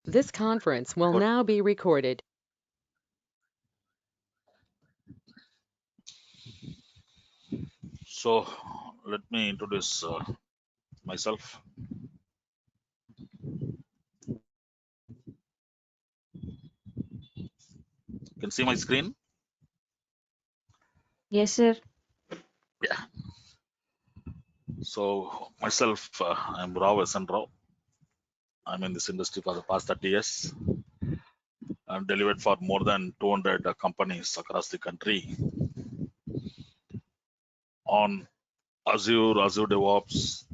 This conference will Good. now be recorded. So let me introduce myself. You can see my screen. Yes, sir. Yeah. So myself, I'm Rao and Rao. I'm in this industry for the past 30 years. I've delivered for more than 200 companies across the country on Azure, Azure DevOps,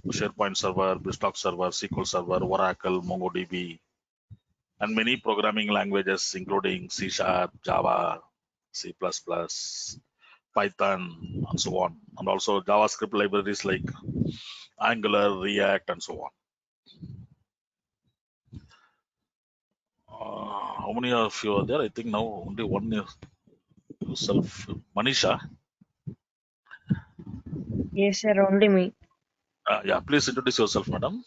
SharePoint Server, BizTalk Server, SQL Server, Oracle, MongoDB, and many programming languages, including C Sharp, Java, C++, Python, and so on, and also JavaScript libraries like Angular, React, and so on. How many of you are there? I think now only one yourself, Manisha. Yes, sir. Only me. Yeah, please introduce yourself, madam.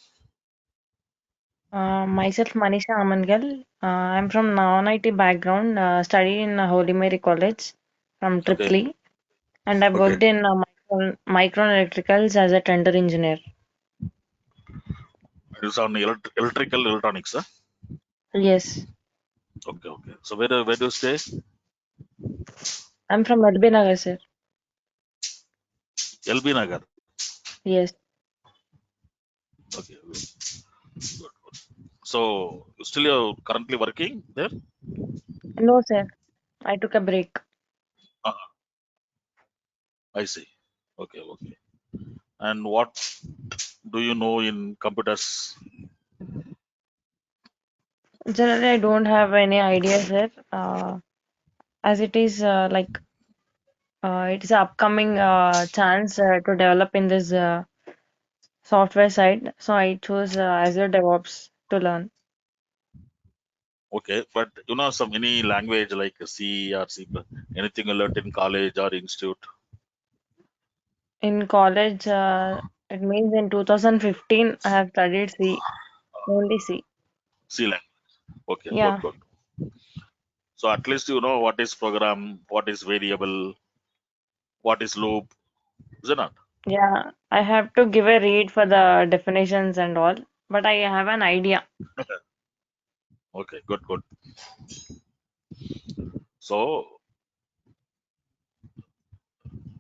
Myself, Manisha Amangal. I'm from non-IT background. Studied in Holy Mary College from Okay, Tripoli, and I okay. worked in micron electricals as a tender engineer. It's on electrical electronics. Huh? Yes, Okay, okay. So where do you stay? I'm from LB Nagar, sir. LB Nagar. Yes. Okay, good, good. So still you're currently working there? No, sir. I took a break. Uh, I see. Okay, okay. And what do you know in computers? Generally, I don't have any idea, sir. As it is it is an upcoming chance to develop in this software side. So I chose Azure DevOps to learn. Okay, but you know some any language like C or C, anything you learned in college or institute? In college, it means in 2015, I have studied C, only C. C language. Okay, good, Yeah, good. So at least you know what is program, what is variable, what is loop, is it not? yeah. I have to give a read for the definitions and all, but I have an idea. Okay, good, good. So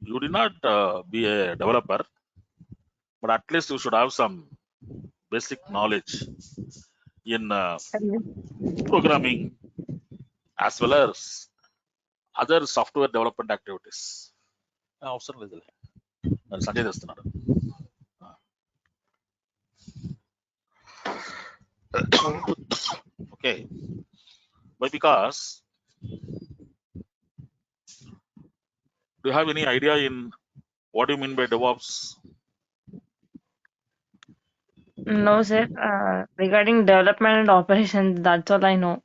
you did not be a developer, but at least you should have some basic knowledge in And programming as well as other software development activities. అవసరం లేదులే. మరి Sanjay తెస్తున్నాడు. Okay, but because do you have any idea in what do you mean by DevOps? no, sir. Regarding development and operations, that's all I know.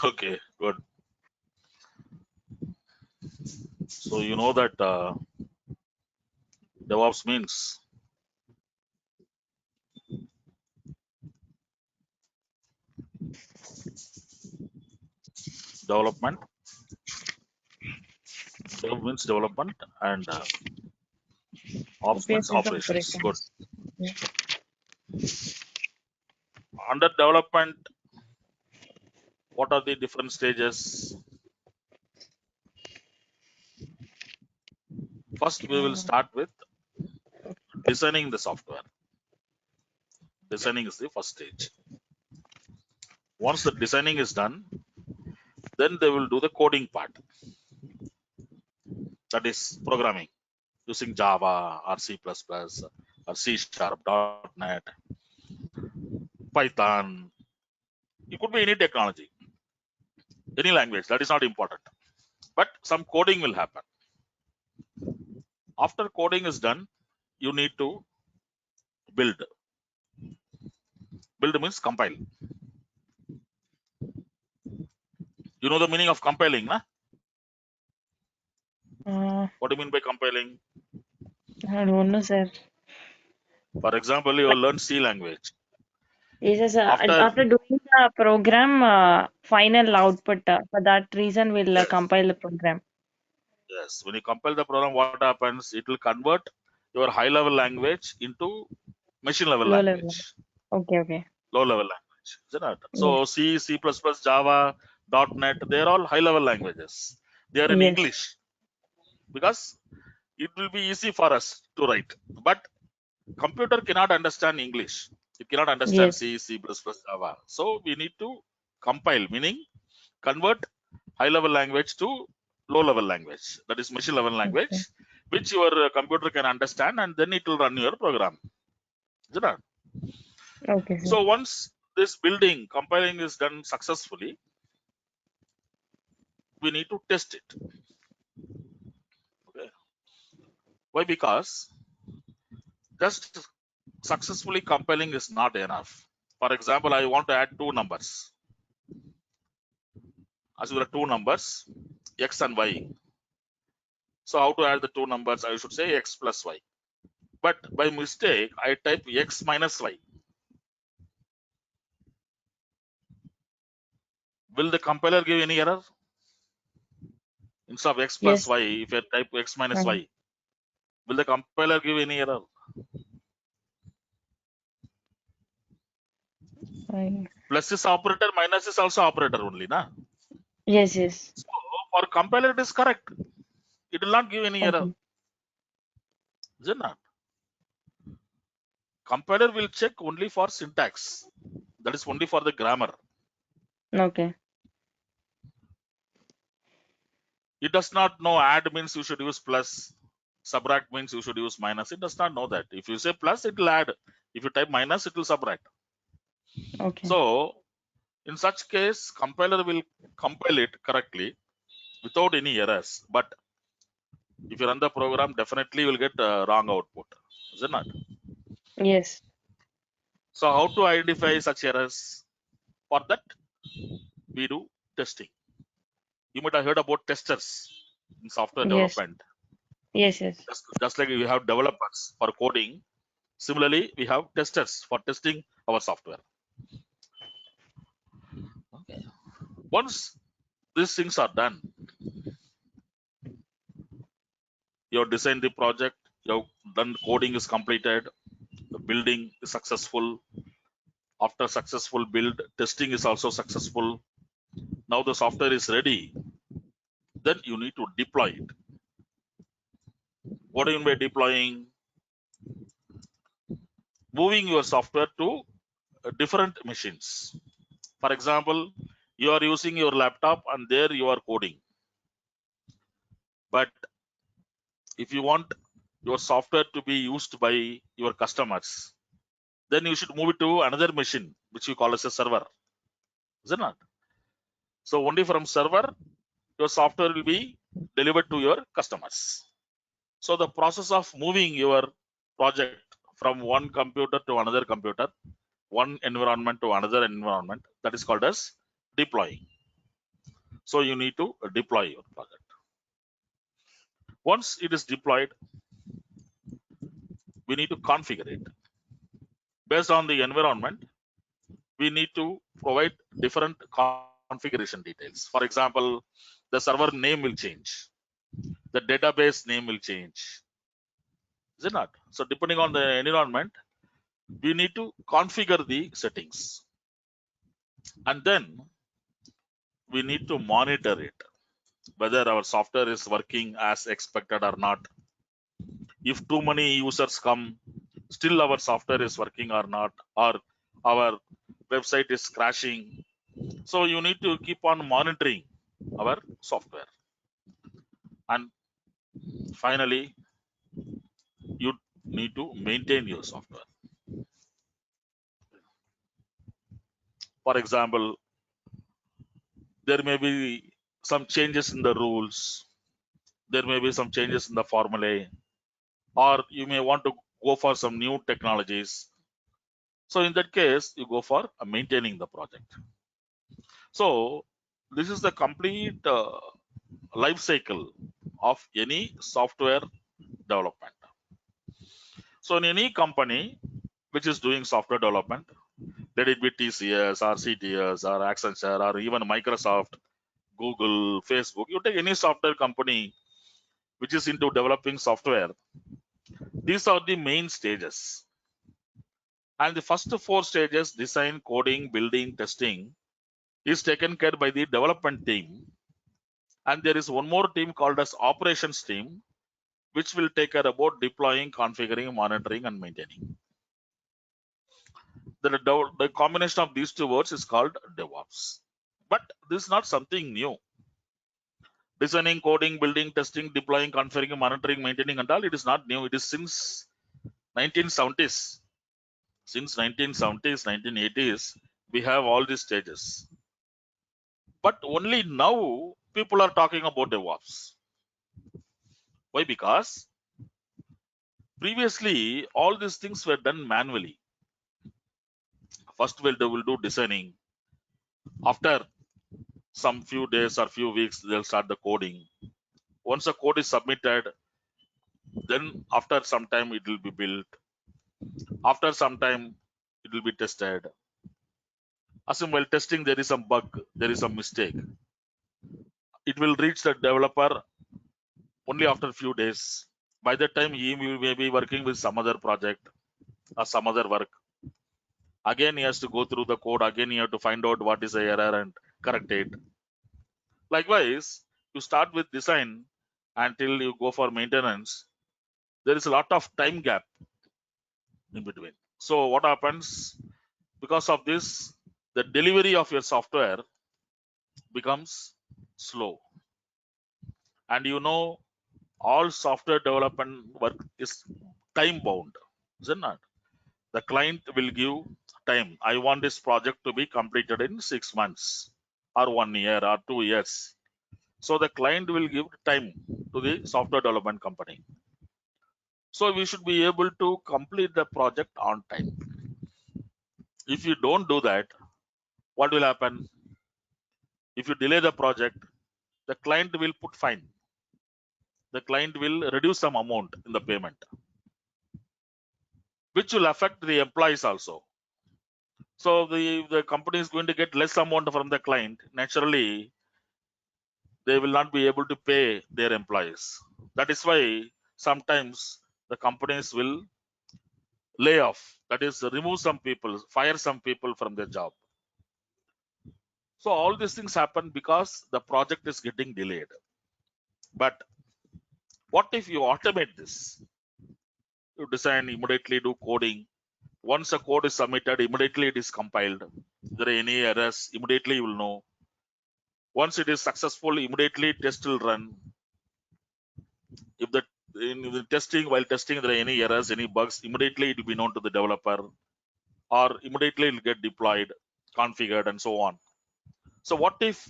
Okay, good. So you know that DevOps means development. Dev means development and ops OPS means is the operations. Good. operations. Yeah. Under development, what are the different stages? First, we will start with designing the software. Designing is the first stage. Once the designing is done, then they will do the coding part. That is programming using Java or C++ or C Sharp, .NET, Python. It could be any technology, any language. That is not important. But some coding will happen. After coding is done, you need to build. Build means compile. You know the meaning of compiling, na? Uh, What do you mean by compiling? I don't know, sir. For example, you learn C language. Yes, After, after doing the program, final output, for that reason, we'll yes, compile the program. yes, when you compile the program, what happens? It will convert your high level language into machine level Low level. language, Okay, okay. low level language. Isn't it? Yes, So C, C++, Java, .NET, they are all high level languages. They are in yes, English because it will be easy for us to write. But computer cannot understand English. It cannot understand yes. C, C++, Java. So we need to compile, meaning convert high level language to low level language. That is machine level Okay, language, which your computer can understand, and then it will run your program. Isn't it? okay, sir. So once this building compiling is done successfully, we need to test it. Okay. Why? Because just successfully compiling is not enough. For example, I want to add two numbers. As there are two numbers, x and y. So how to add the two numbers? I should say x plus y. But by mistake, I type x minus y. Will the compiler give any error? Instead of x plus Yes. y, if I type x minus Um, y, will the compiler give any error? I- Plus is operator, minus is also operator only, na? yes, yes. So for compiler, it is correct. It will not give any error. Okay, Is it not? Compiler will check only for syntax. That is only for the grammar. okay, It does not know add means you should use plus, subtract means you should use minus. It does not know that. If you say plus, it will add. If you type minus, it will subtract. okay. So in such case, compiler will compile it correctly without any errors. But if you run the program, definitely you will get wrong output. Is it not? Yes, So how to identify such errors? For that, we do testing. You might have heard about testers in software yes, development. yes, yes. Just like we have developers for coding, similarly, we have testers for testing our software. Okay. Once these things are done, you have designed the project, you have done coding is completed, the building is successful. After successful build, testing is also successful. Now the software is ready. Then you need to deploy it. What do you mean by deploying? Moving your software to different machines. For example, you are using your laptop and there you are coding. But if you want your software to be used by your customers, then you should move it to another machine, which you call as a server. Is it not? So only from server, your software will be delivered to your customers. So the process of moving your project from one computer to another computer, one environment to another environment, that is called as deploying. So you need to deploy your project. Once it is deployed, we need to configure it. Based on the environment, we need to provide different configuration details. For example, the server name will change, the database name will change. Is it not? So depending on the environment, we need to configure the settings, and then we need to monitor it, whether our software is working as expected or not. If too many users come, still our software is working or not, or our website is crashing. So you need to keep on monitoring our software. And finally, you need to maintain your software. For example, there may be some changes in the rules, there may be some changes in the formulae, or you may want to go for some new technologies. So in that case, you go for maintaining the project. So this is the complete life cycle of any software development. So in any company which is doing software development, Let it be TCS or CTS or Accenture or even Microsoft, Google, Facebook. You take any software company which is into developing software. These are the main stages. And the first four stages, design, coding, building, testing, is taken care by the development team. And there is one more team called as operations team, which will take care about deploying, configuring, monitoring, and maintaining. The combination of these two words is called DevOps. But this is not something new. Designing, coding, building, testing, deploying, configuring, monitoring, maintaining, and all, it is not new. It is since 1970s. Since 1970s, 1980s, we have all these stages. But only now people are talking about DevOps. Why? Because previously all these things were done manually. First will do designing. After some few days or few weeks, they'll start the coding. Once the code is submitted, then after some time it will be built. After some time, it will be tested. Assume while testing there is some bug, there is some mistake. It will reach the developer only after a few days. By that time, he may be working with some other project or some other work. Again, he has to go through the code. Again, you have to find out what is the error and correct it. Likewise, you start with design until you go for maintenance. There is a lot of time gap in between. So what happens? Because of this, the delivery of your software becomes slow. And you know, all software development work is time bound, is it not? The client will give time. I want this project to be completed in 6 months or 1 year or 2 years. So the client will give time to the software development company. So we should be able to complete the project on time. If you don't do that, what will happen? If you delay the project, the client will put fine. The client will reduce some amount in the payment, which will affect the employees also. So the company is going to get less amount from the client. Naturally, they will not be able to pay their employees. That is why sometimes the companies will lay off, that is remove some people, fire some people from their job. So all these things happen because the project is getting delayed. But what if you automate this? You design, immediately do coding. Once a code is submitted, immediately it is compiled. If there are any errors, immediately you will know. Once it is successful, immediately test will run. If the in the testing, while testing there are any errors, any bugs, immediately it will be known to the developer, or immediately it will get deployed, configured, and so on. So what if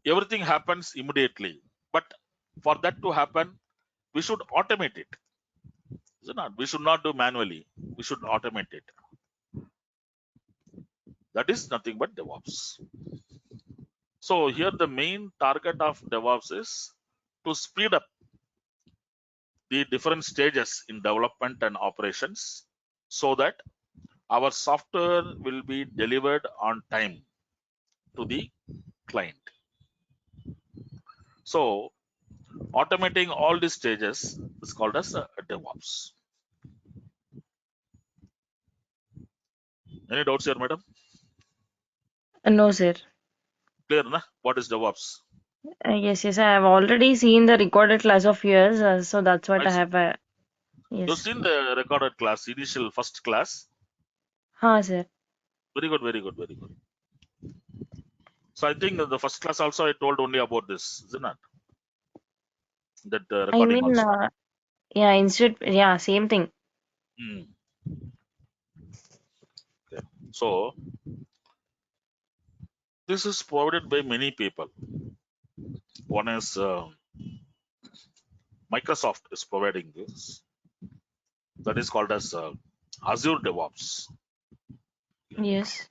everything happens immediately? But for that to happen, we should automate it. Is it not? We should not do manually. We should automate it. That is nothing but DevOps. So here the main target of DevOps is to speed up the different stages in development and operations so that our software will be delivered on time to the client. So automating all these stages is called as DevOps. Any doubts here, madam? No, sir. Clear, na? What is DevOps? Yes, I have already seen the recorded class of yours, so that's what I I see. have. You've Yes. seen the recorded class, initial first class. Ha, sir. Very good, very good, very good. So I think the first class also I told only about this, isn't it? That I recording mean, also. yeah, instead, yeah, same thing. Hmm. Okay. So this is provided by many people. One is Microsoft is providing this. That is called as Azure DevOps. Yes.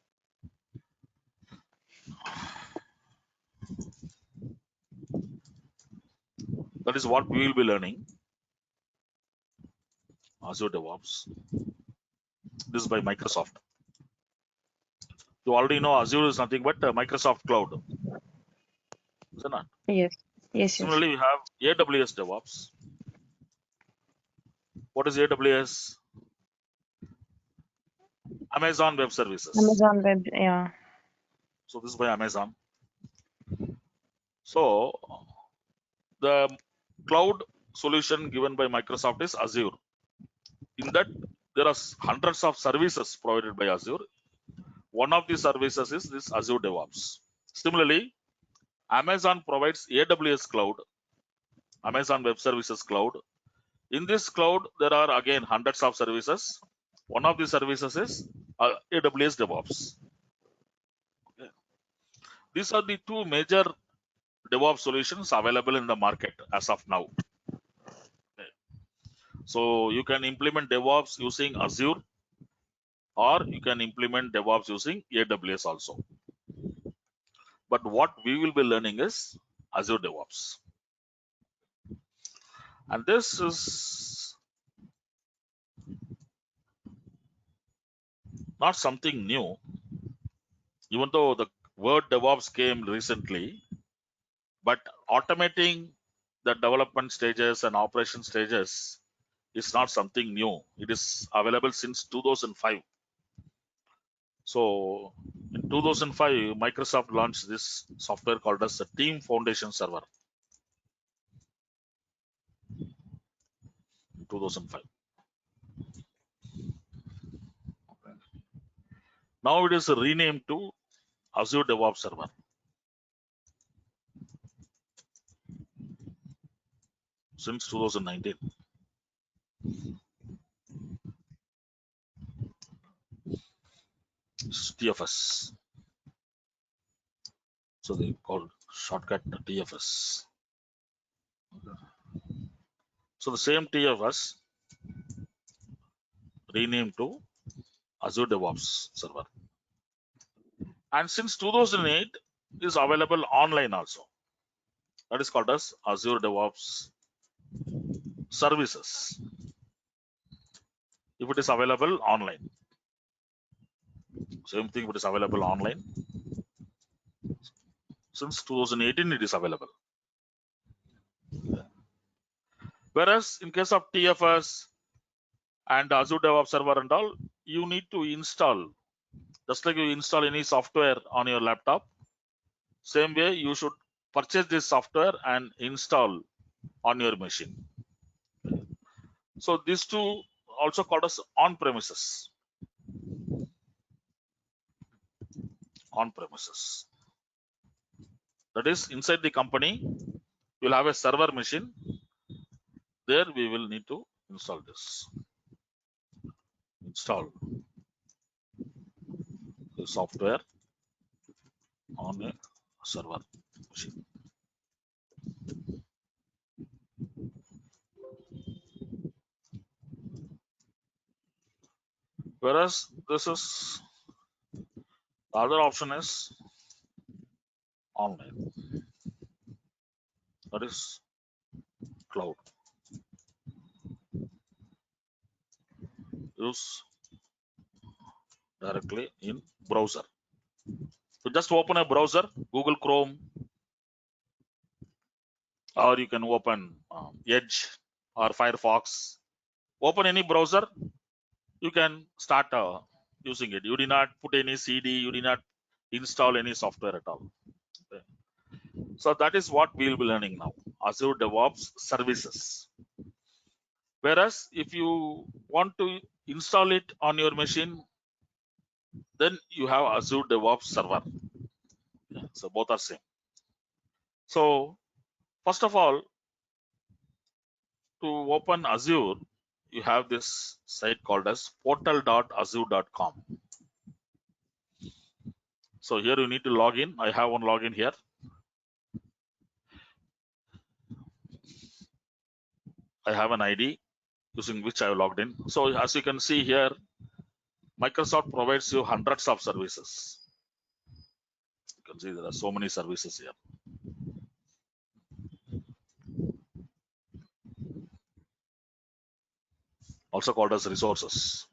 That is what we will be learning. Azure DevOps. This is by Microsoft. You already know Azure is nothing but Microsoft Cloud. Is it not? Yes. Yes. Yes. Similarly, we have AWS DevOps. What is AWS? Amazon Web Services. Amazon Web. Yeah. So this is by Amazon. So the cloud solution given by Microsoft is Azure. In that, there are hundreds of services provided by Azure. One of the services is this Azure DevOps. Similarly, Amazon provides AWS Cloud, Amazon Web Services Cloud. In this cloud, there are again hundreds of services. One of the services is AWS DevOps. Okay. These are the two major DevOps solutions available in the market as of now. Okay. So you can implement DevOps using Azure, or you can implement DevOps using AWS also. But what we will be learning is Azure DevOps. And this is not something new, even though the word DevOps came recently, but automating the development stages and operation stages is not something new. It is available since 2005. So in 2005, Microsoft launched this software called as the Team Foundation Server. 2005. Now it is renamed to Azure DevOps Server since 2019. It's TFS. So they called shortcut TFS. So the same TFS renamed to Azure DevOps Server. And since 2008 is available online also. That is called as Azure DevOps Services. If it is available online. Same thing if it is available online. Since 2018 it is available. Whereas in case of TFS and Azure DevOps Server and all, you need to install. Just like you install any software on your laptop, same way you should purchase this software and install on your machine. So these two also called as on-premises. On-premises. That is inside the company, you'll have a server machine. There we will need to install this. Install the software on a server machine. Whereas this is the other option is online. That is cloud. Use directly in browser. So just open a browser, Google Chrome, or you can open Edge or Firefox. Open any browser, you can start using it. You did not put any CD, you did not install any software at all. Okay. So that is what we will be learning now, Azure DevOps Services. Whereas if you want to install it on your machine, then you have Azure DevOps Server. Yeah, so both are same. So first of all, to open Azure, you have this site called as portal.azure.com. So here you need to log in. I have one login here. I have an ID using which I have logged in. So as you can see here, Microsoft provides you hundreds of services. You can see there are so many services here. Also called as resources.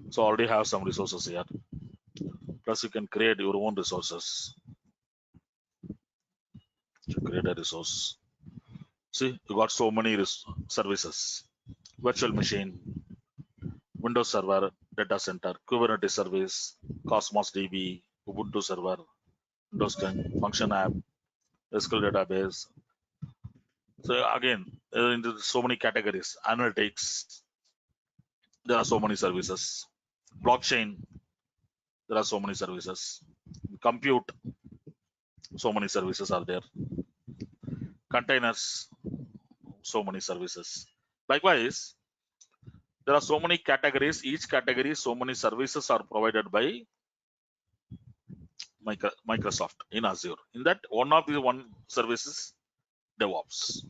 So already have some resources here. Plus you can create your own resources. So create a resource. See, you got so many services. Virtual machine, Windows Server, Data Center, Kubernetes Service, Cosmos DB, Ubuntu Server, Windows 10, Function App, SQL Database. So again, into so many categories. Analytics, there are so many services. Blockchain, there are so many services. Compute, so many services are there. Containers, so many services. Likewise, there are so many categories. Each category, so many services are provided by Microsoft in Azure. In that, one of the one services, DevOps.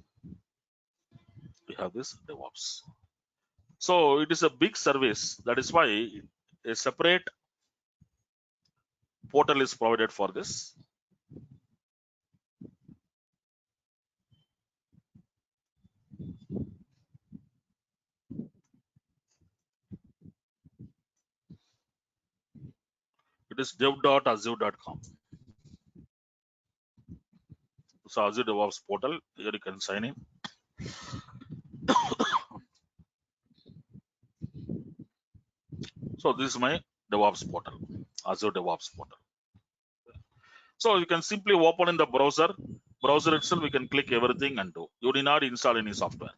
We have this DevOps. So it is a big service. That is why a separate portal is provided for this. It is dev.azure.com. So Azure DevOps portal, here you can sign in. So this is my DevOps portal, Azure DevOps portal. So you can simply open in the browser. Browser itself, we can click everything and do. You need not install any software.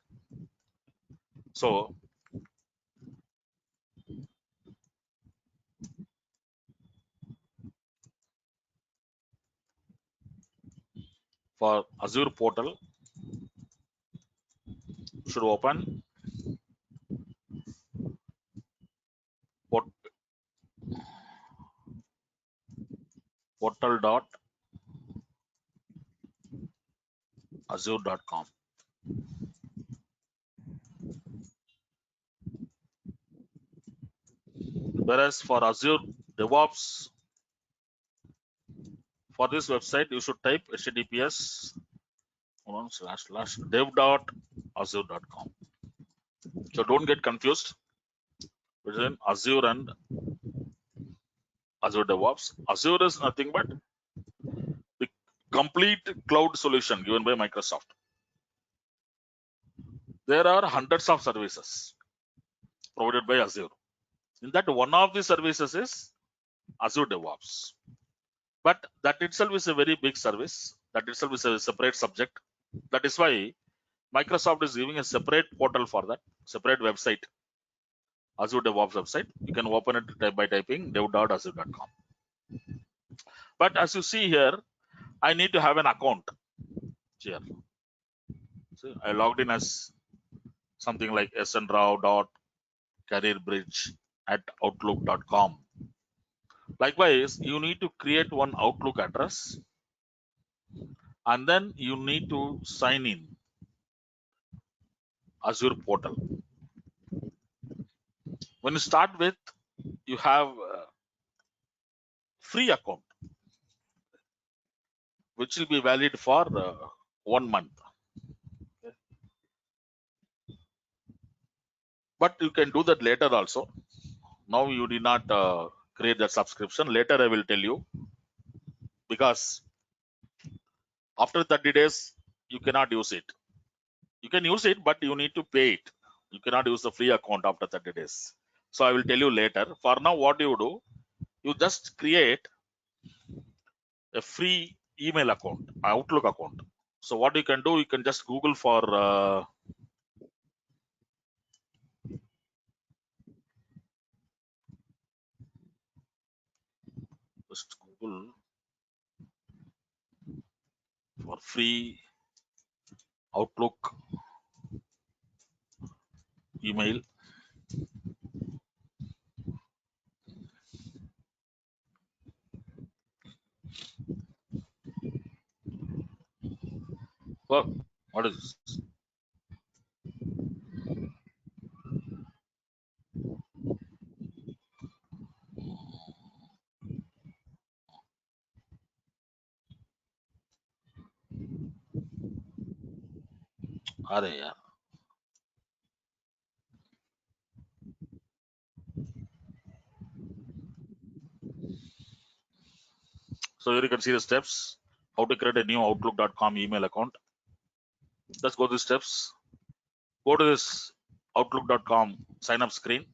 So for Azure portal, should open portal.azure.com. Whereas for Azure DevOps, for this website, you should type https://dev.azure.com. So don't get confused between Azure and Azure DevOps. Azure is nothing but the complete cloud solution given by Microsoft. There are hundreds of services provided by Azure. In that, one of the services is Azure DevOps. But that itself is a very big service. That itself is a separate subject. That is why Microsoft is giving a separate portal for that, separate website, Azure DevOps website. You can open it by typing dev.azure.com. But as you see here, I need to have an account here. So I logged in as something like snrao.careerbridge@outlook.com. Likewise, you need to create one Outlook address and then you need to sign in Azure portal. When you start with, you have a free account which will be valid for 1 month. But you can do that later also. Now you did not create that subscription. Later I will tell you, because after 30 days you cannot use it. You can use it, but you need to pay it. You cannot use the free account after 30 days. So I will tell you later. For now, what you do, you just create a free email account, Outlook account. So what you can do, you can just Google for just Google for free Outlook email. Well, what is this? अरे यार So here you can see the steps. How to create a new Outlook.com email account. Let's go to the steps. Go to this Outlook.com sign up screen.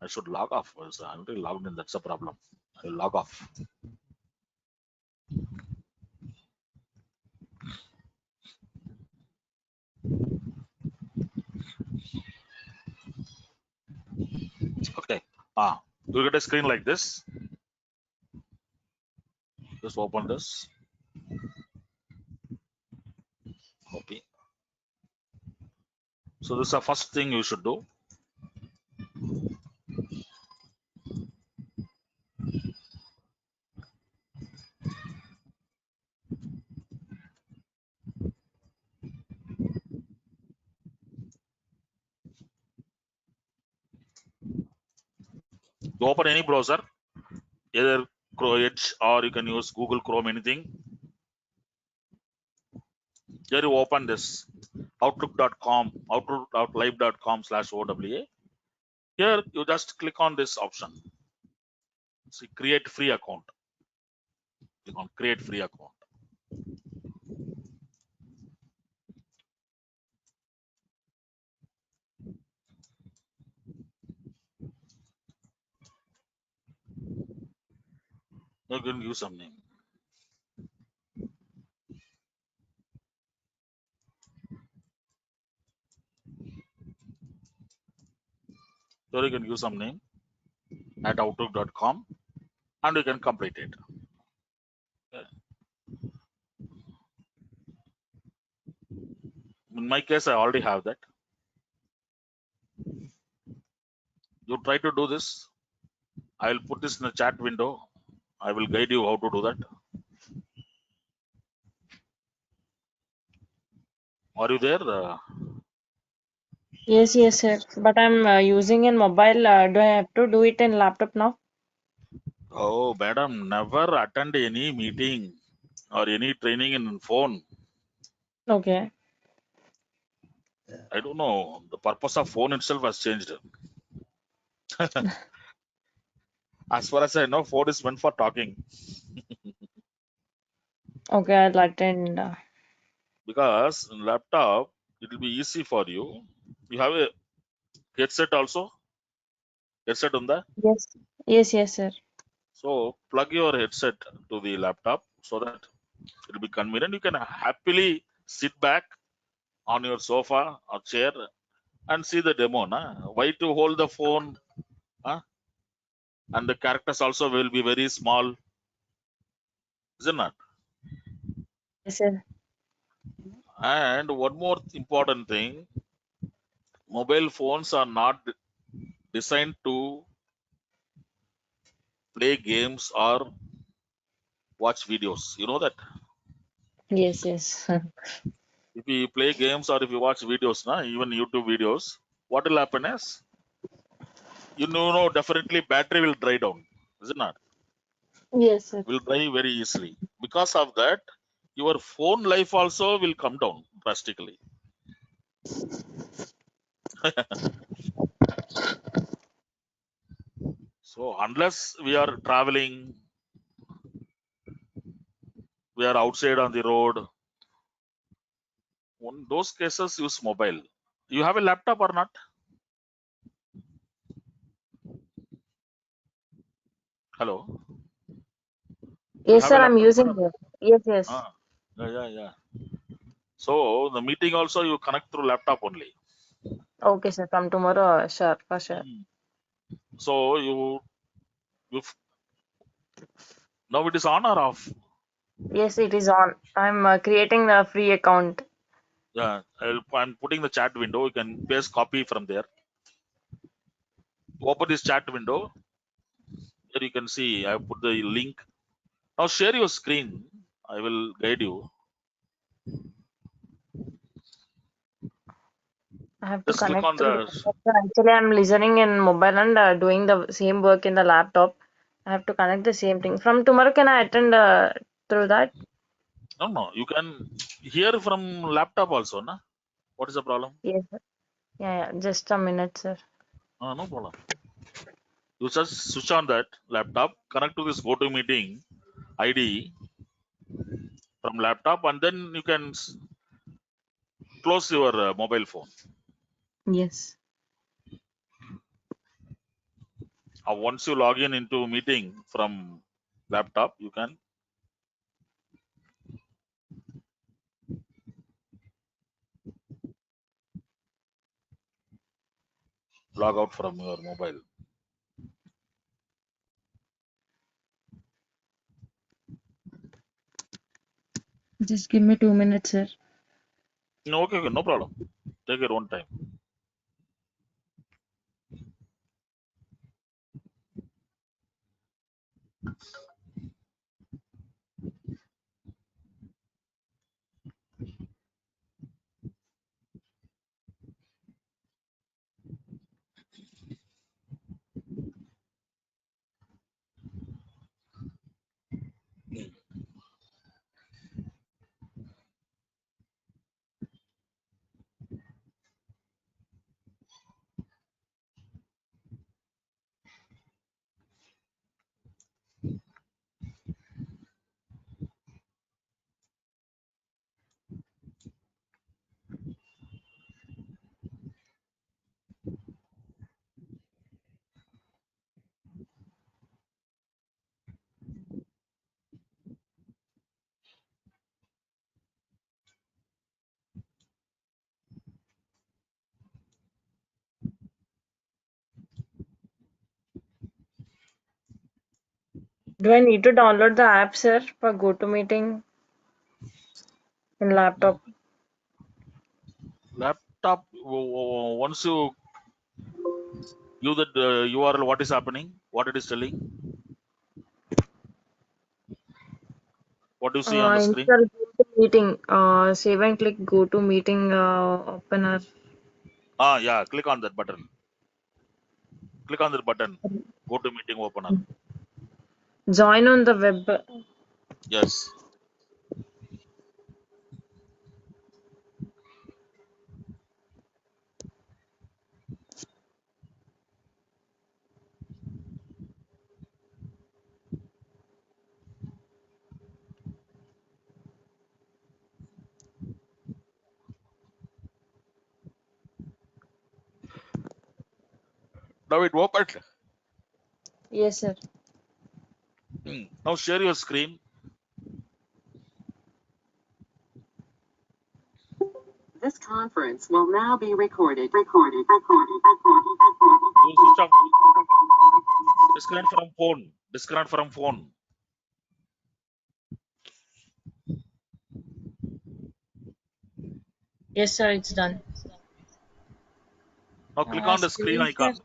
I should log off. I'm already logged in. That's a problem. I'll log off. Okay. You get a screen like this. Just open this. Copy. So this is the first thing you should do. You open any browser, either Chrome Edge or you can use Google Chrome, anything. Here you open this outlook.com, outlook.live.com/OWA. Here you just click on this option. See, create free account. Click on create free account. You can use some name. So you can use some name at outlook.com and you can complete it. In my case, I already have that. You try to do this. I will put this in the chat window. I will guide you how to do that. Are you there? Yes, yes, sir. But I'm using in mobile. Do I have to do it in laptop now? Oh, madam, never attend any meeting or any training in phone. Okay. I don't know. The purpose of phone itself has changed. As far as I know, phone is meant for talking Okay, I'll attend. because in laptop it will be easy for you. You have a headset also. Headset on that. Yes. Yes, yes, sir. So plug your headset to the laptop so that it will be convenient. You can happily sit back on your sofa or chair and see the demo. Na? Why to hold the phone? Huh? And the characters also will be very small, isn't it? Yes, sir. And one more important thing, mobile phones are not designed to play games or watch videos. You know that Yes, yes. if you play games or if you watch videos, na, even YouTube videos, what will happen is, definitely battery will dry down, is it not? Yes, sir. Will dry very easily. Because of that, your phone life also will come down drastically. So unless we are traveling, we are outside on the road, in those cases use mobile. You have a laptop or not? Hello, you Yes, have a sir. I'm laptop, using madam? it. Yes, yes. Ah, yeah. So the meeting also you connect through laptop only. Okay, sir. From tomorrow, sure, for sure. Hmm. So you now it is on or off? Yes, it is on. I'm creating the free account. Yeah, I'm putting the chat window. You can paste copy from there. Open this chat window. Here you can see I put the link. Now share your screen. I will guide you. I have to Just click connect on through the. laptop. Sir. Actually, I'm listening in mobile and doing the same work in the laptop. I have to connect the same thing. From tomorrow, can I attend through that? No. You can hear from laptop also, na? What is the problem? Yes, sir. Yeah, yeah. Just a minute, sir. No problem. You just switch on that laptop, connect to this GoToMeeting ID from laptop, and then you can close your mobile phone. Yes. Once you log in into meeting from laptop, you can log out from your mobile. Just give me 2 minutes, sir. No, okay, no problem. Take your own time. Do I need to download the app, sir, for GoToMeeting in laptop? Laptop. Once you use that URL, what is happening? What it is telling? What do you see on the screen? Install GoToMeeting. Save and click GoToMeeting opener. Yeah. Click on that button. Click on that button. Go to meeting opener. Join on the web. Yes. Now it opened. Yes, sir. Now share your screen. This conference will now be recorded. You switch off. Disconnect from phone. Disconnect from phone. Yes, sir, it's done. Now click on the screen icon.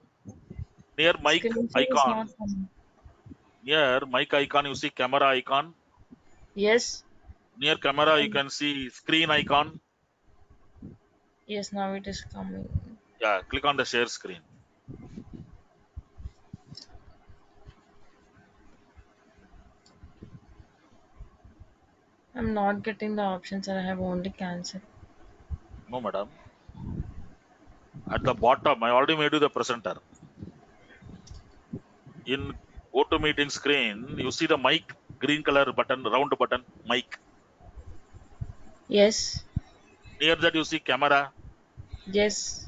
Near mic Screen share is not icon. coming. Near mic icon, you see camera icon. Yes. Near camera, you can see screen icon. Yes, now it is coming. Yeah. Click on the share screen. I'm not getting the options, sir. I have only cancel. No, madam. At the bottom, I already made you the presenter. In GoToMeeting screen, you see the mic, green color button, round button, mic. Yes. Near that, you see camera. Yes.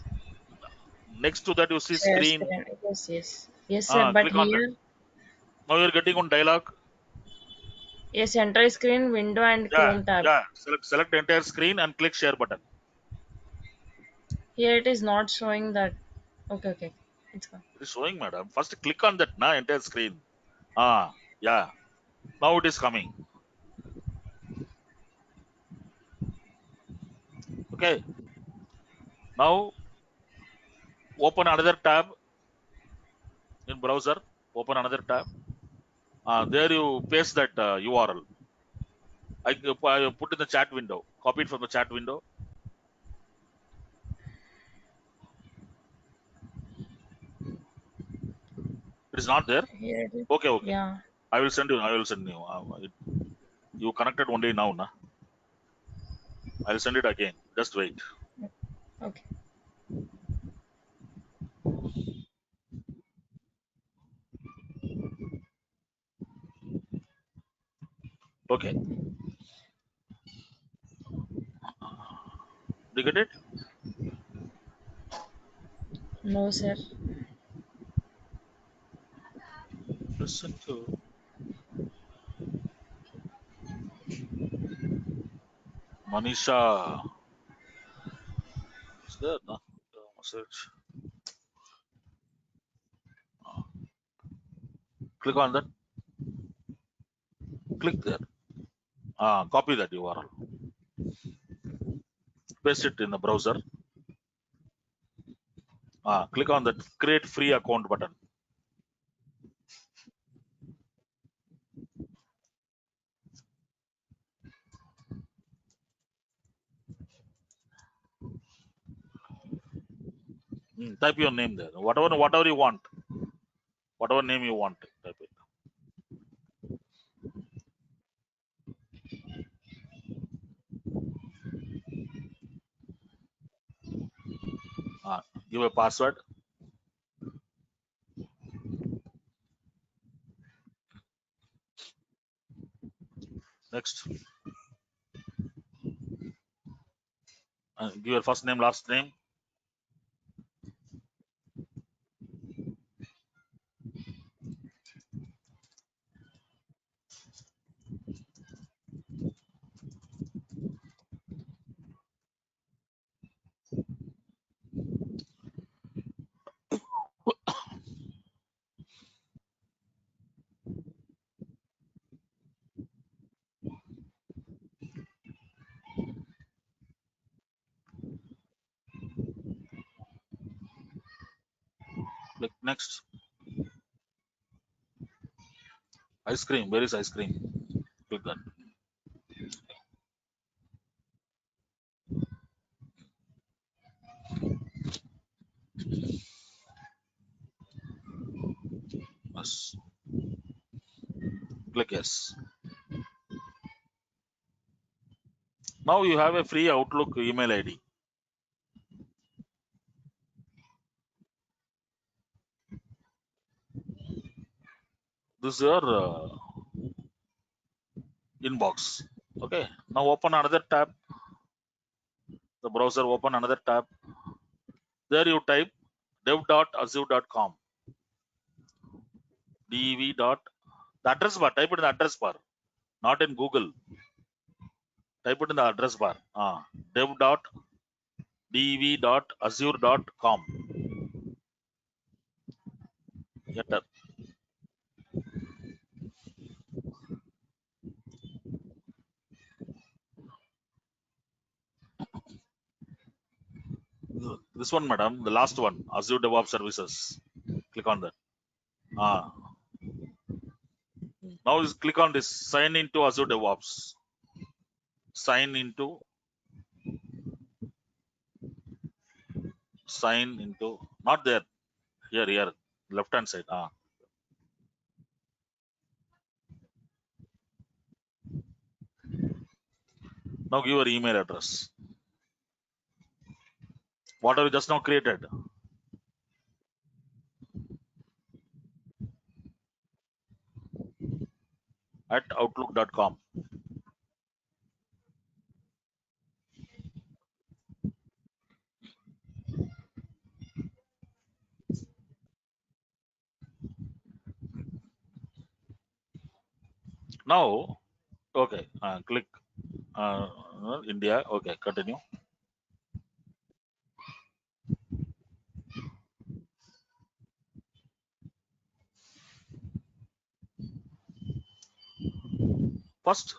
Next to that, you see Share screen. screen. Yes, yes. Yes, sir. But Click on that. here, Now you're getting on dialog. yes, enter screen, window, and Yeah, Chrome tab. yeah. Select the entire screen and click share button. Here it is not showing that. Okay, okay. It's gone. It is showing, madam. First click on that entire screen. Yeah. Now it is coming. Okay. Now open another tab in browser. Open another tab. There you paste that URL. I put in the chat window. Copy it from the chat window. It is not there. Here it is. Okay. Yeah. I will send you. You connected only now, na? I'll send it again. Just wait. Okay. Okay. Do you get it? No, sir. Listen to Manisha. Is there? No? Message. Click on that. Click there. Copy that URL. Paste it in the browser. Click on that create free account button. Type your name there. Whatever you want. Whatever name you want. Type it. Give a password. Next. Give your first name, last name. Click next. Ice cream. Where is ice cream? Click that. Yes. Click yes. Now you have a free Outlook email ID. This is your inbox. Okay. Now open another tab. The browser open another tab. There you type dev.azure.com. dev. The address bar. Type it in the address bar. Not in Google. Type it in the address bar. dev.azure.com. Enter. This one, madam, the last one, Azure DevOps services. Click on that. Now is click on this. Sign into Azure DevOps. Sign into. Sign into. Not there. Here. Left hand side. Now give your email address. What have you just now created? At outlook.com. Now, okay. Click India. Okay, continue. First,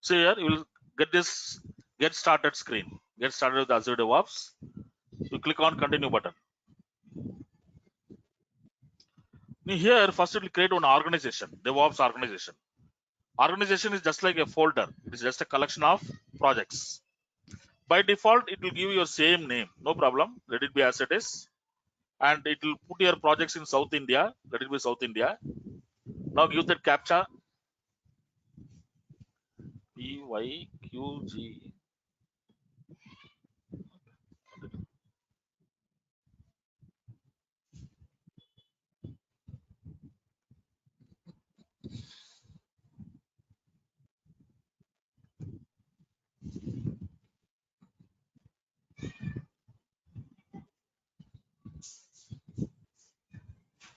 see here, you will get this get started screen. Get started with Azure DevOps. You click on continue button. Here, first it will create one organization, DevOps organization. Organization is just like a folder. It is just a collection of projects. By default, it will give your same name. No problem. Let it be as it is. And it will put your projects in South India. Let it be South India. Now give that captcha. PYQG.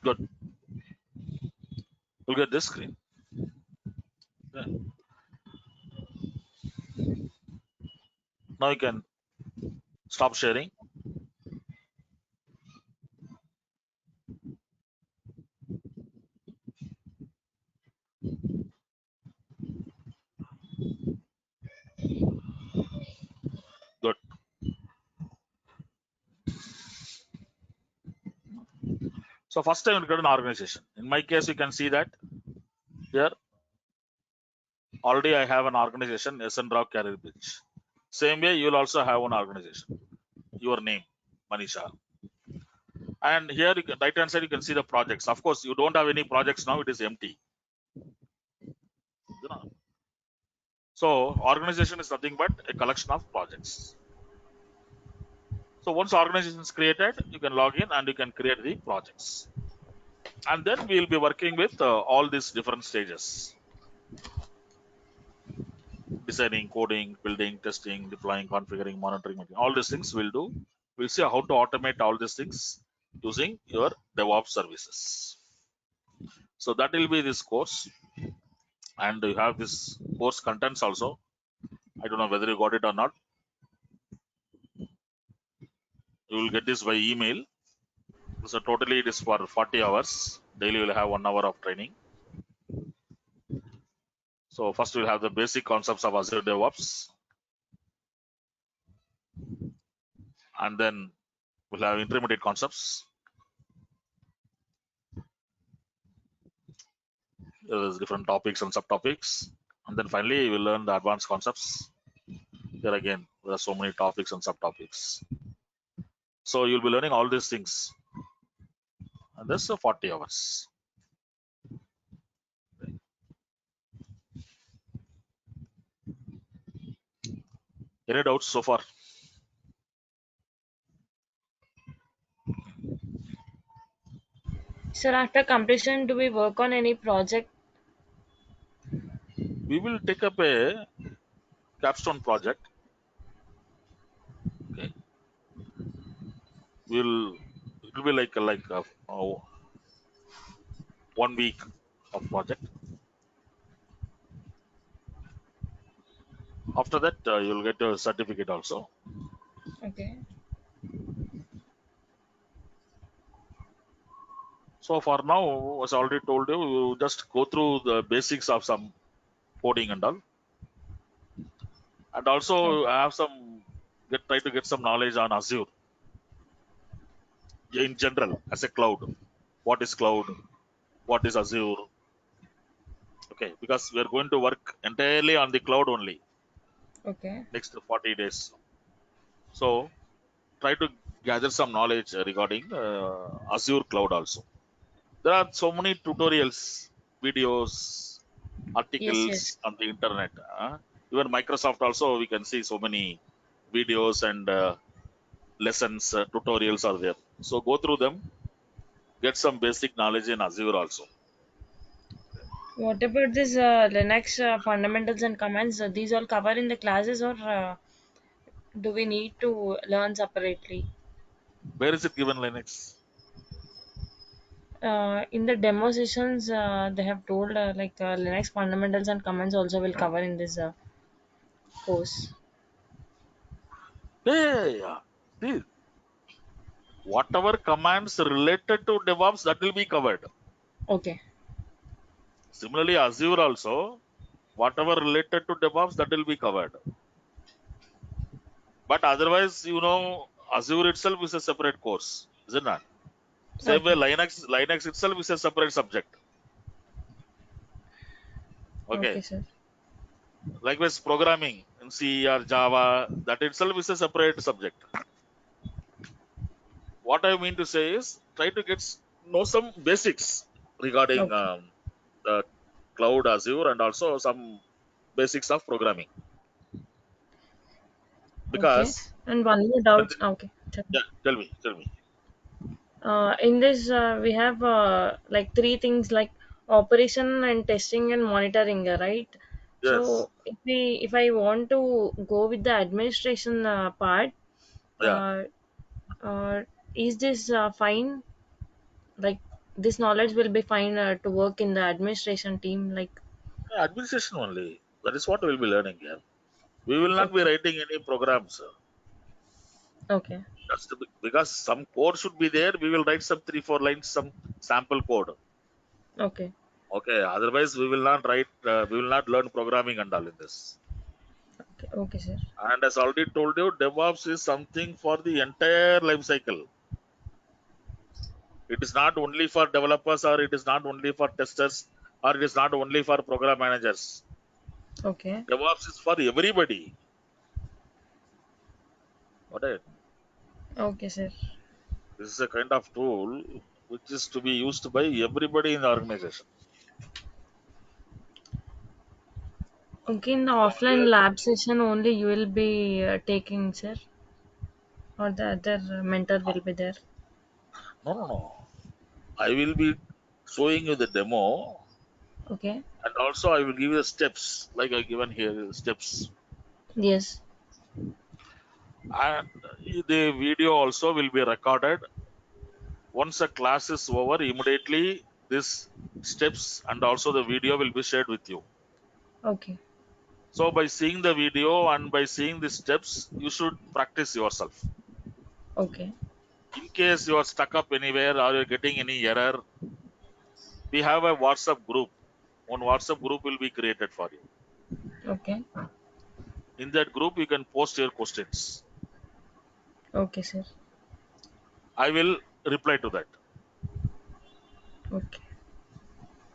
Good. You'll get this screen. Yeah. Now you can stop sharing. Good. So first time you get an organization. In my case, you can see that here already I have an organization, SN CareerBridge. Same way, you'll also have one organization. Your name, Manisha. And here, you can, right hand side, you can see the projects. Of course, you don't have any projects now; it is empty. You know. So organization is nothing but a collection of projects. So once organization is created, you can log in and you can create the projects. And then we will be working with all these different stages: designing, coding, building, testing, deploying, configuring, monitoring. All these things we'll do. We'll see how to automate all these things using your DevOps services. So that will be this course, and you have this course contents also. I don't know whether you got it or not. You will get this by email. So totally it is for 40 hours. Daily we'll have 1 hour of training. So first we'll have the basic concepts of Azure DevOps, and then we'll have intermediate concepts. There's different topics and subtopics, and then finally we'll learn the advanced concepts. Here again, there are so many topics and subtopics. So you'll be learning all these things, and this is 40 hours. Any doubts so far? Sir, after completion, do we work on any project? We will take up a capstone project. Okay, we'll it will be like a 1 week of project. After that, you'll get a certificate also. Okay. So for now, as I already told you, you just go through the basics of some coding and all, and also have some try to get some knowledge on Azure in general as a cloud. What is cloud? What is Azure? Okay, because we are going to work entirely on the cloud only Okay. next 40 days. So try to gather some knowledge regarding Azure cloud also. There are so many tutorials, videos, Yes, yes. articles on the internet. Even Microsoft also, we can see so many videos and lessons, tutorials are there. So go through them, get some basic knowledge in Azure also. What about this Linux fundamentals and commands? These all cover in the classes, or do we need to learn separately? Where is it given, Linux? In the demo sessions, they have told Linux fundamentals and commands also will cover in this course. Yeah. See, whatever commands related to DevOps, that will be covered. Okay. Similarly, Azure also, whatever related to DevOps, that will be covered. But otherwise, Azure itself is a separate course, isn't it? Same way, Okay. Linux itself is a separate subject. Okay, Okay. sir. Likewise, programming in C or Java, that itself is a separate subject. What I mean to say is, try to know some basics regarding Okay. the cloud Azure and also some basics of programming. Okay. Because, And one more when doubt. the- Okay. yeah, tell me. In this, we have like three things like operation and testing and monitoring, right? Yes, So if I want to go with the administration part, yeah. uh, uh, is this fine? Like this knowledge will be fine to work in the administration team. Like, Administration only. That is what we will be learning here. We will not be okay, writing any programs. okay, That's because some code should be there. We will write some 3 4 lines, some sample code. okay, Okay. Otherwise, we will not write. We will not learn programming and all in this. okay, okay, sir. And as already told you, DevOps is something for the entire life cycle. It is not only for developers, or it is not only for testers, or it is not only for program managers. Okay, DevOps is for everybody. Okay. okay, sir. This is a kind of tool which is to be used by everybody in the organization. Okay, in the So offline here, lab session only you will be taking, sir, or the other mentor will be there. no, no, no. I will be showing you the demo, Okay, and also I will give you the steps, like I given here steps. yes, And the video also will be recorded. Once the class is over, immediately this steps and also the video will be shared with you. okay, So by seeing the video and by seeing the steps, you should practice yourself. okay, In case you are stuck up anywhere or you're getting any error, we have a WhatsApp group. One WhatsApp group will be created for you. okay, In that group, you can post your questions. okay, sir. I will reply to that. Okay,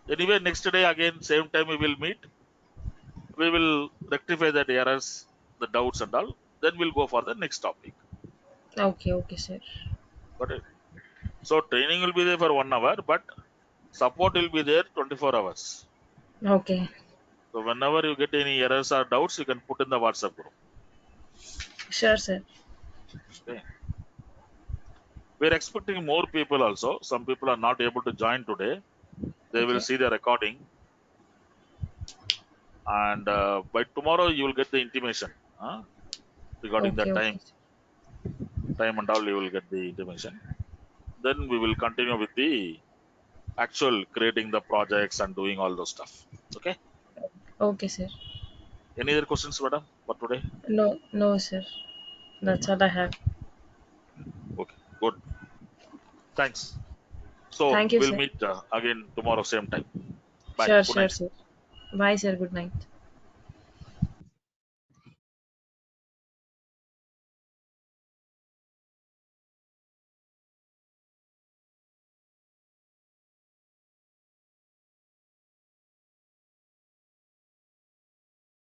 Anyway, next day again, same time we will meet. We will rectify that errors, the doubts and all. Then we'll go for the next topic. okay, okay, sir. Got it? So training will be there for 1 hour, but support will be there 24 hours. Okay, So whenever you get any errors or doubts, you can put in the WhatsApp group. sure, sir. Okay. We're expecting more people also. Some people are not able to join today. They will Okay, see the recording, and by tomorrow you will get the intimation regarding the okay, time, okay, time and all. You will get the intimation. Then we will continue with the actual creating the projects and doing all those stuff. Okay. okay, sir. Any other questions, madam, for today? No, no, sir. That's all I have. Okay. Good. Thanks. So Thank you, we'll sir. meet again tomorrow same time. Bye. Sure, Good sure, night. sir. Bye, sir. Good night.